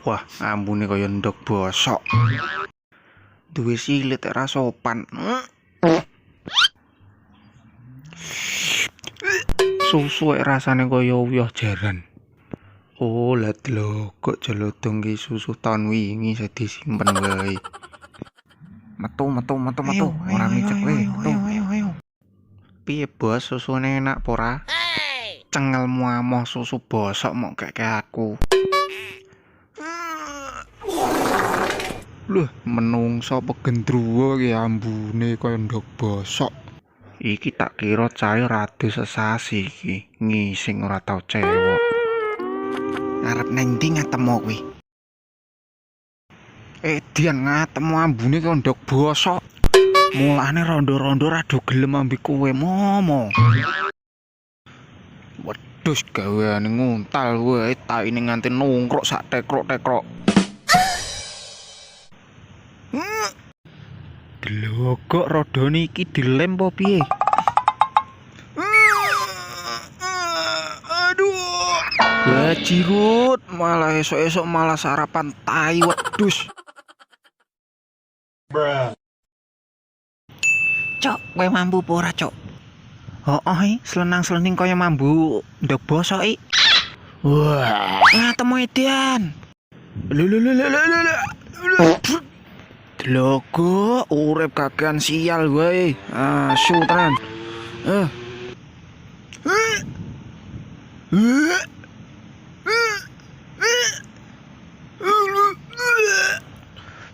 Wah, ambune kaya ndok bosok. Duwe silit ra sopan. Susu rasane kaya uyah jaran. Oh, lah kok jelodong ki susu tahun wingi saya disimpen wae. Metu. Ora micek wae. Ayo. Piye bos, susune enak pora? Cengelmu amoh susu bosok mok kayak aku. Loh, menungso apa gendruwo ki ambune kaya ndok bosok. Iki tak kira cair rada sesasi iki, ngising ora tau cewek. Arep nang ndi ngatemu kuwi? Dian ngatemu ambune kaya ndok bosok. Mulane rondo-rondo rada gelem ambi kowe momo. Wedhus gaweane nguntal wae taine nganti nungkruk sak tekrok-tekrok. Delokok rodone iki dilem apa piye? Aduh. Bajirut, malah esok-esok malah sarapan tai wedhus. Cok, kowe mambu apa ora, Cok? Hooh, selenang-selening kaya mambu ndok bosok iki. Wah, ngatemu Edian. Logo urip kakean sial wae. Asu tenan.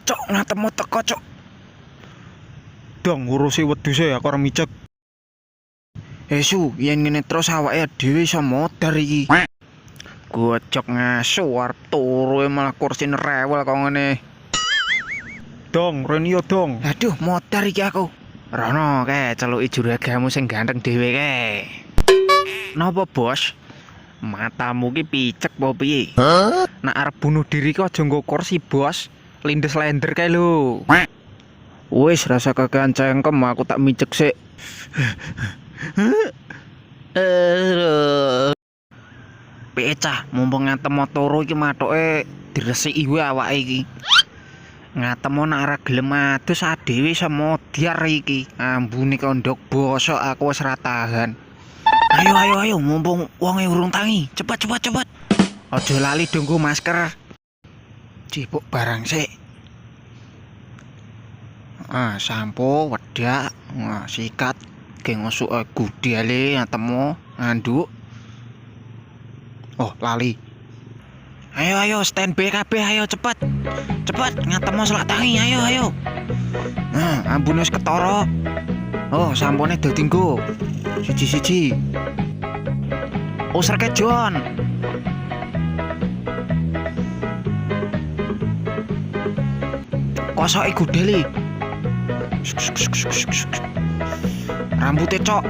Cok, ngatemu teko, Cok. Dong ngurusi wedhuse aku ora micek. Su, yen ngene terus awake dhewe iso modar iki. Gocok ngasu arep turu malah kursine rewel kok ngene. Dong, Renio dong. Aduh, modar iki aku. Rono kae celuki juragamu sing ganteng dhewe kae. Napa, Bos? Matamu ki picek apa piye? Nek arep bunuh diri ki aja nggo kursi, Bos. Lindes lender kae lho. Wis rasa kakean cengkem aku tak micek sik. Pecah, mumpung ngatemu turu iki mathoke diresiki wae awake iki. Ngatemu nek ora gelem adus dhewe iso modar iki. Ambune kondok bosok aku wis ra tahan. Ayo, mumpung wonge urung tangi. Cepet. Aja lali donggo masker. Cipuk barang sik. Sampo, wedak, sikat, ge ngosuk gudale ngatemu nganduk. Oh, lali. Ayo, standby kabeh, ayo cepet ngatemu selak tangi, ayo. Ambune wis ketara. Oh, sampone dadi nggo. Siji. Usreke Jon. Kosoke gudeli. Rambutnya, Cok.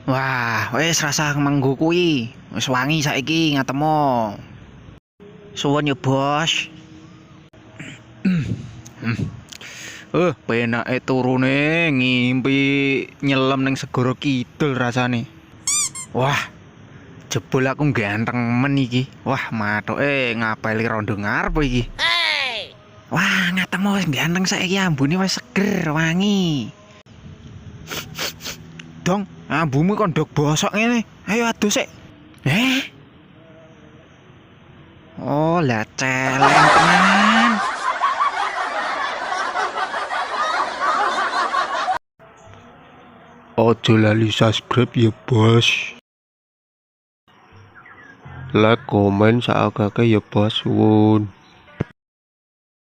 Wah, wis rasa menggo kuwi. Wis wangi saiki ngatemu. Suwun ya, Bos. Penake turune ngimpi nyelem ning segara kidul rasane. Wah, jebul aku ganteng men iki. Wah, mathoke ngapeli rondo ngarep iki. Wah, ngatemu wis ganteng saiki ambune wis seger, wangi. Dong, ambumu kok ndok bosok ngene. Ayo adus sik. Oh, lah celeng tenan. Ojo lali subscribe ya, Bos. Like, komen sakake ya, Bos. Suwun.